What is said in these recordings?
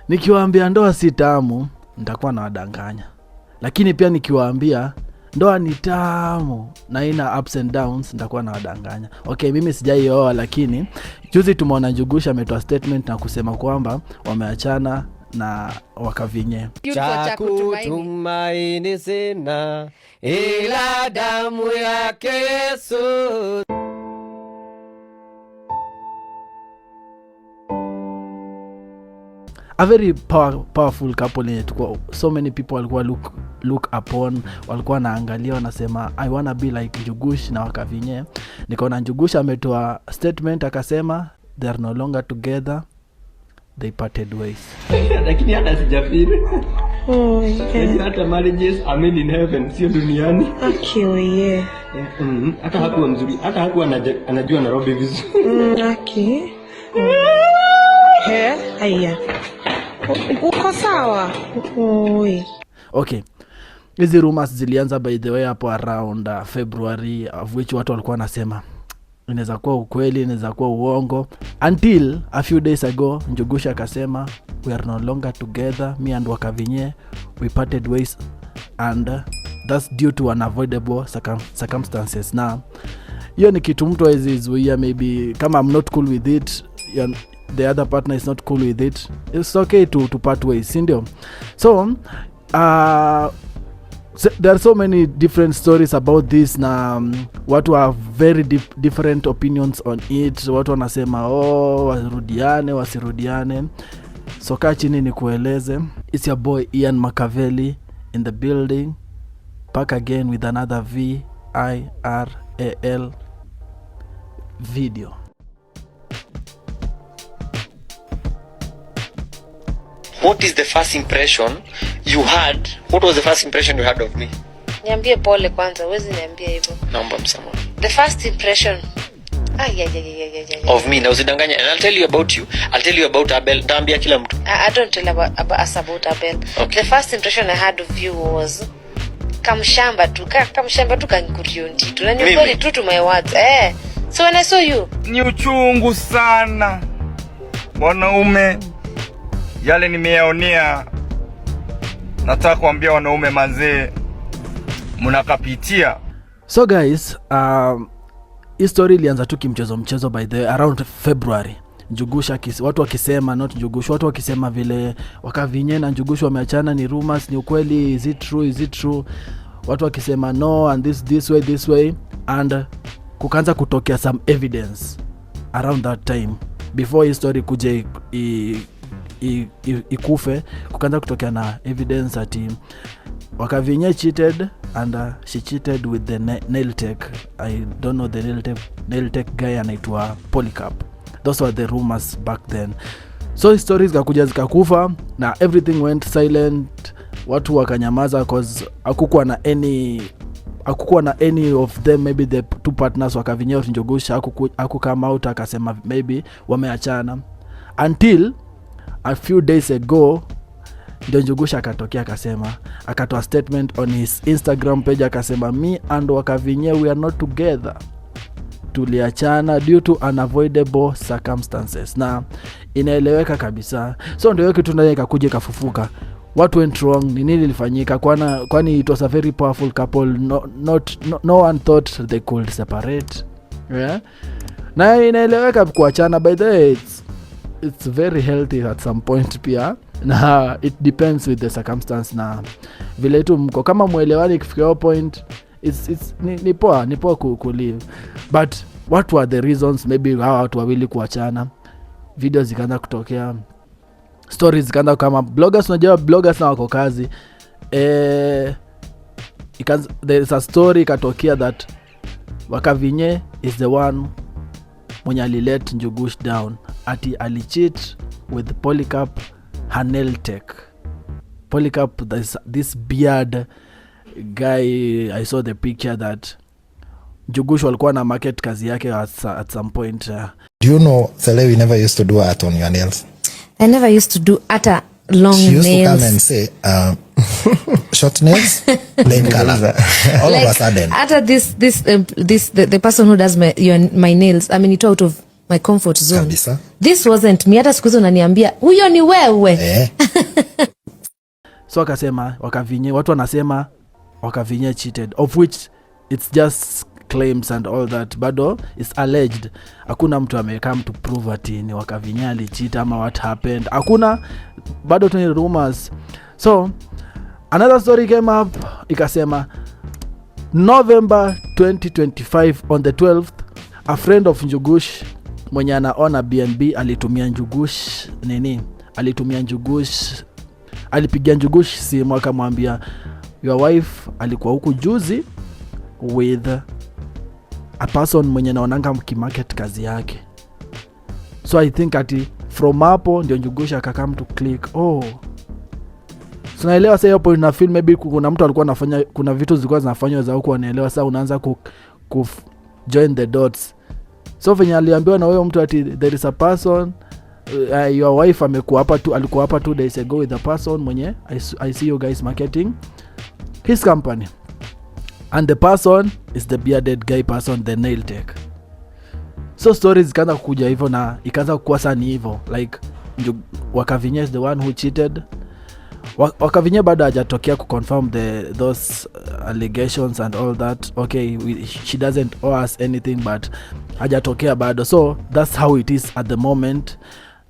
Nikiwaambia ndoa si tamu, nitakuwa nawadanganya. Lakini pia nikiwaambia ndoa ni tamu na ina ups and downs, nitakuwa nawadanganya. Okay, mimi sijaioa, lakini juzi tumeona Njugusha ametoa statement na kusema kwamba wameachana na Wakavinye. Chakutumaini sina ila damu yake Yesu. A very powerful couple. So many people walikuwa look upon, walikuwa naangalia wanasema I wanna be like Njugush na Wakavinye. Nikaona Njugush ametoa statement akasema they are no longer together, they parted ways. Lakini hata sijafiri. Hata marriages are made in heaven, sio duniani. Okay, yeah. Hata hakuwa mzuri, hata hakuwa anajua Nairobi vizuri. Okay. Haya. Uko sawa? Okay. Hizi rumors zilianza by the way hapo around February, of which watu walikuwa nasema inaweza kuwa ukweli, inaweza kuwa uongo, until a few days ago Njugusha akasema we are no longer together, me and Wakavinye, we parted ways, and that's due to unavoidable circumstances. Na hiyo ni kitu mtu hawezi zuia. Maybe kama I'm not cool with it, the other partner is not cool with it, it's okay to part ways, ndio. So there are so many different stories about this, na watu have very different opinions on it. Watu wanasema warudiane, wasirudiane. So kaa chini ni kueleze. It's your boy Ian Makaveli in the building, back again with another VIRAL video. What is the first impression you had? What was the first impression you had of me? Niambie pole kwanza, uwezi niambia hivyo. Naomba msamaha. The first impression. Of me. Na usidanganya. And I'll tell you about you. I'll tell you about Abel. Taambia kila mtu. I don't tell about us about Abel. Okay. The first impression I had of you was kamshamba tu kankuriondi. Tunanyukweli true to my words. So when I saw you, ni uchungu sana. Wanaume yale nimeyaonea, nataka kuambia wanaume manzee mnakapitia. So guys, hii story ilianza tu kimchezo by the around February. Njugusha watu wakisema, not Njugusha, watu wakisema vile Wakavinye na Njugusha wameachana ni rumors, ni ukweli, is it true? Watu wakisema no, and this way, and kukaanza kutokea some evidence around that time before hii story kuje ikufe. Kukaanza kutokea na evidence ati Wakavinye cheated, and she cheated with the nail tech. I don't know the nail tech guy, anaitwa Polycarp. Those were the rumors back then. So stories zikakuja zikakufa na everything went silent. Watu wakanyamaza cause hakukuwa na any of them, maybe the two partners Wakavinye or Njugusha hakukama out akasema maybe wameachana, until a few days ago ndio Njugusha akatokea akasema, akatoa statement on his Instagram page akasema me and Wakavinye we are not together, tuliachana due to unavoidable circumstances. Na inaeleweka kabisa. So ndio kitu ndio ikakuja kafufuka. What went wrong? Ni nini ilifanyika? Kwani it was a very powerful couple. No one thought they could separate. Yeah? Na inaeleweka kuachana. By the way, it's very healthy at some point pia. Na it depends with the circumstance, na vile tu mko kama muelewani kifikia point, ni poa kulive. But what were the reasons? Maybe hawa watu wawili kuachana, videos zikaanza kutokea, stories zikaanza kama bloggers. Unajua bloggers na wako kazi. There is a story katokea that Wakavinye is the one mwenye alilet Njugush down, ati alicheat with Polycarp Hanel Tech. Polycarp, this beard guy, I saw the picture that Njugush walikuwa na market kazi yake at some point. Do you know, Salewi never used to do art on your nails? I never used to do art long nails. She used to come and say, short nails, plain color. All like, of a sudden. After the person who does my nails, I mean, it out of my comfort zone. Kabisa. This wasn't me. Hata siku hizo unaniambia huyo ni wewe. So akasema Wakavinye, watu wanasema Wakavinye cheated, of which it's just claims and all that, bado it's alleged. Hakuna mtu amekam to prove ati ni Wakavinye alicheat ama what happened. Hakuna, bado tu ni rumors. So another story came up, ikasema November 2025 on the 12th, a friend of Njugush mwenye anaona BNB alitumia Njugush alipigia Njugush simu akamwambia your wife alikuwa huku juzi with a person mwenye naonanga mkimarket kazi yake. So I think ati from hapo ndio Njugush akakam to click, tunaelewa sasa. Hapo ina feel maybe kuna mtu alikuwa anafanya, kuna vitu zilikuwa zinafanywa za huko, anaelewa sasa, unaanza ku join the dots. So venye aliambiwa na huyo mtu ati there is a person, your wife alikuwa hapa 2 days ago with a person mwenye I see you guys marketing his company, and the person is the bearded guy person, the nail tech. So stories zikaanza kukuja hivyo na ikaanza kuwa sana hivyo, like Wakavinye is the one who cheated. Wakavinye bado hajatokea ku confirm those allegations and all that. Okay, she doesn't owe us anything, but hajatokea bado. So that's how it is at the moment.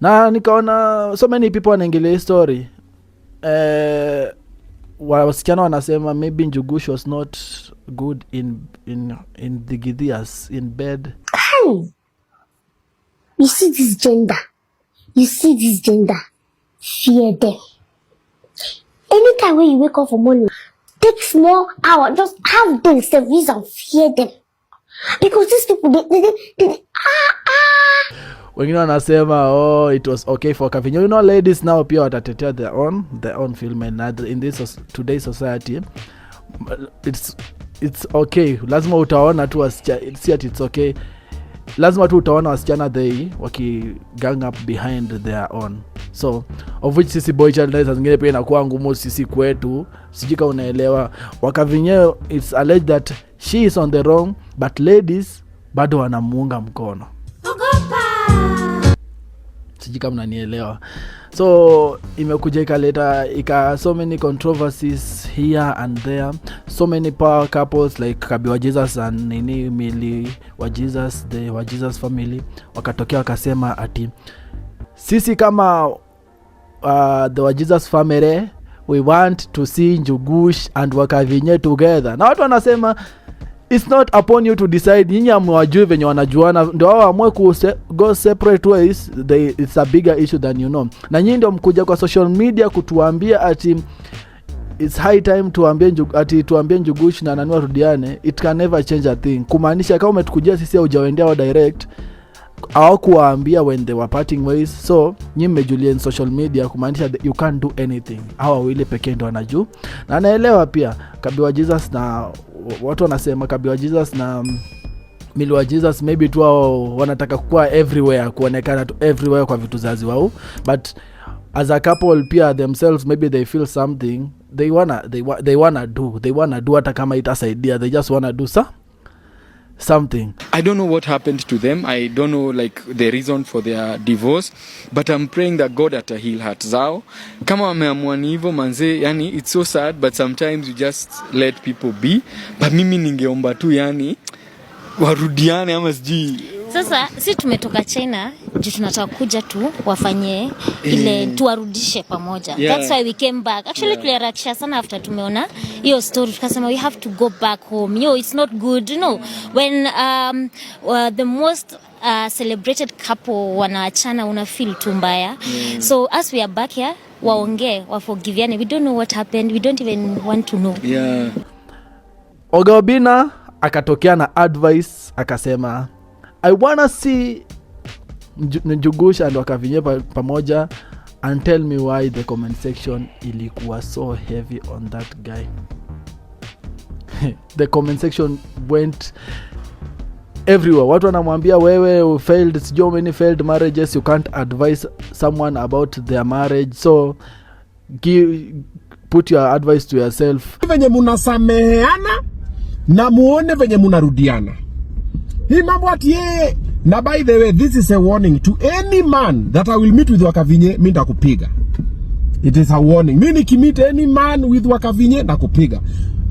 Na nikaona so many people wanaingilia story. Wasichana wanasema maybe Njugush was not good in the Githias in bed. You see this gender. Fear them. Anytime when you wake up for morning, take small hour, just have them service and fear them. Because these people, they wengine wanasema it was okay for Wakavinye. You know, ladies now pia watatetea their own film, and in this today's society it's okay. Lazima utaona tu it's okay. Lazima tu utaona wasichana they waki gang up behind their own. So of which sisi boy child lies zingine pia inakuwa ngumu sisi kwetu. Sijika unaelewa. Wakavinye, it's alleged that she is on the wrong, but ladies bado wanamuunga mkono. Sijika mnanielewa. So imekuja ikaleta so many controversies here and there. So many power couples like Kabi wa Jesus and Milly wa Jesus, the wa Jesus family, wakatokea wakasema ati sisi kama the wa Jesus family, we want to see Njugush and Wakavinye together. Na watu wanasema it's not upon you to decide. Nyinyi amwajue venye wanajuana, ndio wao amue go separate ways. It's a bigger issue than you know. Na nyinyi ndio mkuja kwa social media kutuambia ati it's high time tuambie Njugush na Nanua rudiane. It can never change a thing. Kumaanisha kama umetukujia sisi au hujaendea wa direct au kuwaambia when they were parting ways. So nyinyi mmejulia in social media, kumaanisha you can't do anything. Hawa wawili pekee ndio wanajua. Na naelewa pia Kabi wa Jesus na watu wanasema Kabi wa Jesus na Milly wa Jesus maybe tu wao wanataka kuwa everywhere, kuonekana tu everywhere kwa vitu zazi wao, but as a couple pia themselves maybe they feel something they wanna do hata kama itasaidia, they just wanna do something. I don't know what happened to them. I don't know like the reason for their divorce, but I'm praying that God ata heal heart zao. Kama wameamua ni hivyo manze, yani it's so sad, but sometimes you just let people be. But mimi ningeomba tu yani warudiane ama sijui. Sasa si tumetoka China, juu tunataka kuja tu wafanye ile tuwarudishe pamoja. Yeah. That's why we came back. Actually tuliharakisha sana after tumeona hiyo story, tukasema we have to go back home. It's not good, when the most celebrated couple wanaachana una feel tu mbaya. So as we are back here, waongee, waforgiviane. We don't know what happened. We don't even want to know. Yeah. Oga Obinna akatokea na advice akasema I wanna see Njugush and Wakavinye pamoja, and tell me why the comment section ilikuwa so heavy on that guy. The comment section went everywhere. Watu wanamwambia wewe failed, so many failed marriages, you can't advise someone about their marriage, so put your advice to yourself. Venye munasameheana na muone venye munarudiana. Hii mambo ati na by the way, this is a warning to any man that I will meet with Wakavinye, mimi nitakupiga. It is a warning. Mimi nikimit any man with Wakavinye na kupiga.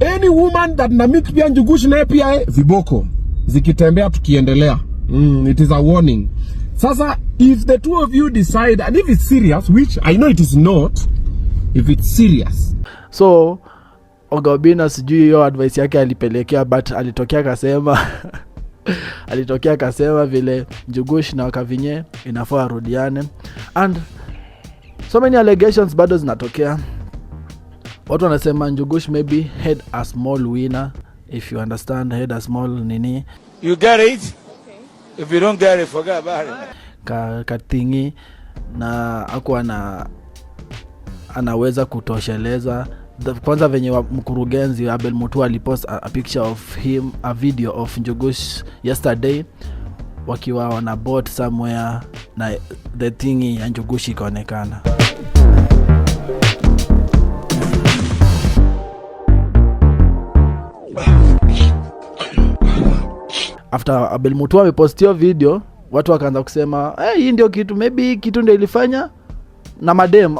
Any woman that na meet pia Njugush naye pia viboko. Zikitembea tukiendelea. It is a warning. Sasa, if the two of you decide, and if it's serious, which I know it is not, if it's serious. So, Oga Obinna sijui hiyo advice yake alipelekea, but alitokea kasema vile Njugush na Wakavinye inafaa rudiane. And so many allegations bado zinatokea. Watu wanasema Njugush maybe had a small winner, if you understand, had a small nini. You get it? Okay. If you don't get it, forget about it. Katingi na hakuwa anaweza kutosheleza. Kwanza venye mkurugenzi Abel Mutua alipost a picture of him, a video of Njugush yesterday wakiwa on a boat somewhere na the thingy ya Njugush ikaonekana. After Abel Mutua amepostio video, watu wakaanza kusema hii ndio kitu, maybe kitu ndio ilifanya, na madem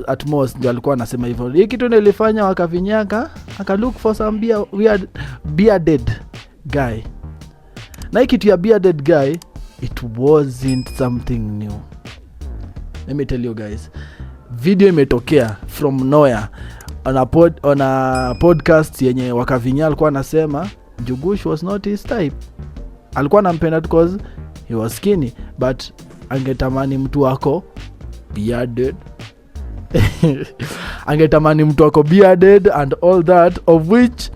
at most ndio alikuwa anasema hivyo, hii kitu ndio ilifanya Wakavinyaka aka look for some bearded guy. Na hii kitu ya bearded guy, it wasn't something new. Let me tell you guys, video imetokea from nowhere on a podcast yenye Wakavinya alikuwa anasema Njugush was not his type. Alikuwa anampenda because he was skinny, but angetamani mtu wako bearded. Angetamani mtu wako bearded and all that, of which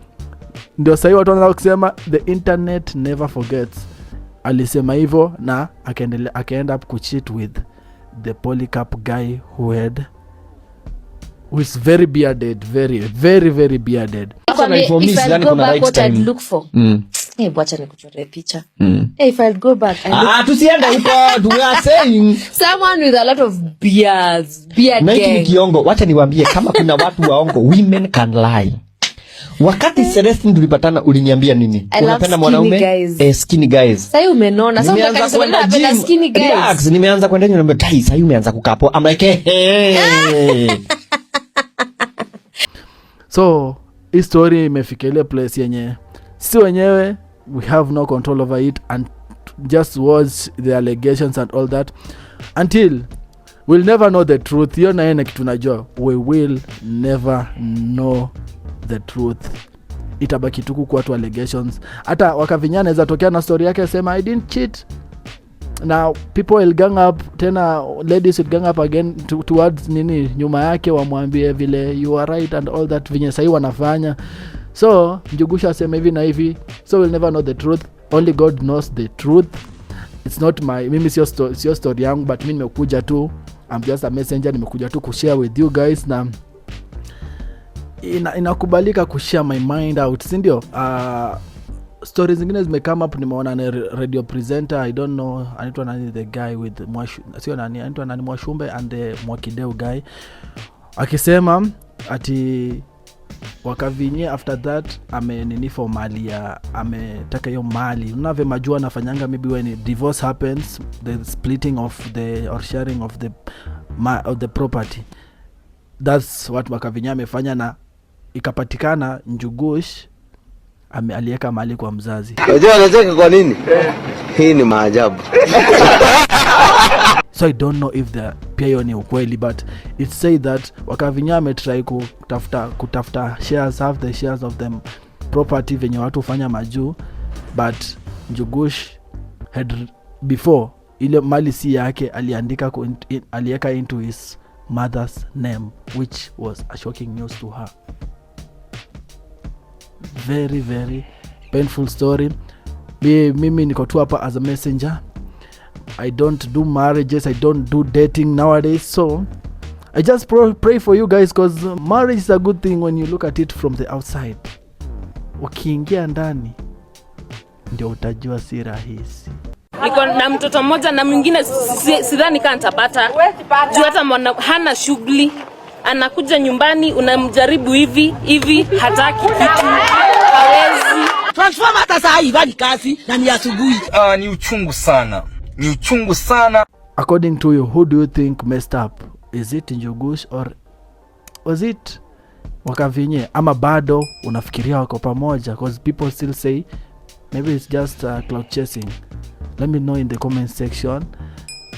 ndio sahi watu wanaanza kusema the internet never forgets. Alisema hivyo na akaenda up kucheat with the Polycarp guy who is very bearded, very bearded. If I'd go back, what I'd look for. Wacha nikuchore picha. If I'd go back, tusienda huko, we are saying someone with a lot of beard gang. Kiongo, wacha niwaambie kama kuna watu waongo, women can lie. Wakati Celestine tulipatana uliniambia nini? Unapenda mwanaume? Skinny guys. Sasa umenona, sasa unataka napenda skinny guys. Relax, nimeanza kwenda niambia tai, sasa umeanza kukapo. I'm like hey. So, hii story imefika ile place yenye si wenyewe we have no control over it, and just watch the allegations and all that until we'll never know the truth. Hiyo na yeye kitu najua, we will never know the truth. Itabaki tu kwa tu allegations. Hata Wakavinya anaweza tokea na story yake sema I didn't cheat. Now people will gang up, tena ladies will gang up again towards nini nyuma yake wamwambie vile you are right and all that vinye sahi wanafanya. So Njugush asema hivi na hivi, so we'll never know the truth. Only God knows the truth. It's not mimi sio story yangu, but mimi nimekuja tu, I'm just a messenger, nimekuja tu kushare with you guys, na inakubalika kushare my mind out, si ndio? Stories zingine zimecome up, nimeona na radio presenter, I don't know anaitwa nani, the guy with sio nani, anaitwa nani, Mwashumbe and the Mwakideu guy, akisema ati Wakavinye after that ameninifo mali ya ametaka hiyo mali. Unave majua nafanyanga maybe when divorce happens, the splitting of the or sharing of the property. That's what Wakavinye amefanya, na ikapatikana Njugush aliweka mali kwa mzazi. Unajua anacheka kwa nini? Hii ni maajabu. So I don't know if the pia hiyo ni ukweli, but it say that Wakavinye ametry kutafuta shares, have the shares of them property venye watu ufanya majuu, but Njugush had before ile mali si yake, aliweka into his mother's name, which was a shocking news to her. Very very painful story. Mimi niko tu hapa as a messenger. I don't do marriages, I don't do dating nowadays, so I just pray for you guys, because marriage is a good thing when you look at it from the outside. Ukiingia ndani ndio utajua si rahisi. Niko na mtoto mmoja na mwingine sidhani kama nitapata. Juu hata hana shughuli. Anakuja nyumbani unamjaribu hivi hataki kitu. Hawezi. Transform hata saa hii bali kazi na ni asubuhi. Ni uchungu sana. Ni uchungu sana. According to you, who do you think messed up? Is it Njugush or was it wakavinye ama bado unafikiria wako pamoja? Because people still say maybe it's just cloud chasing. Let me know in the comment section.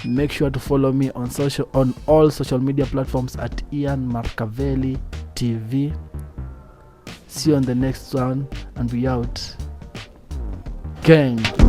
Make sure to follow me on all social media platforms at Ian Marcavelli TV. See you on the next one, and we out. Gang.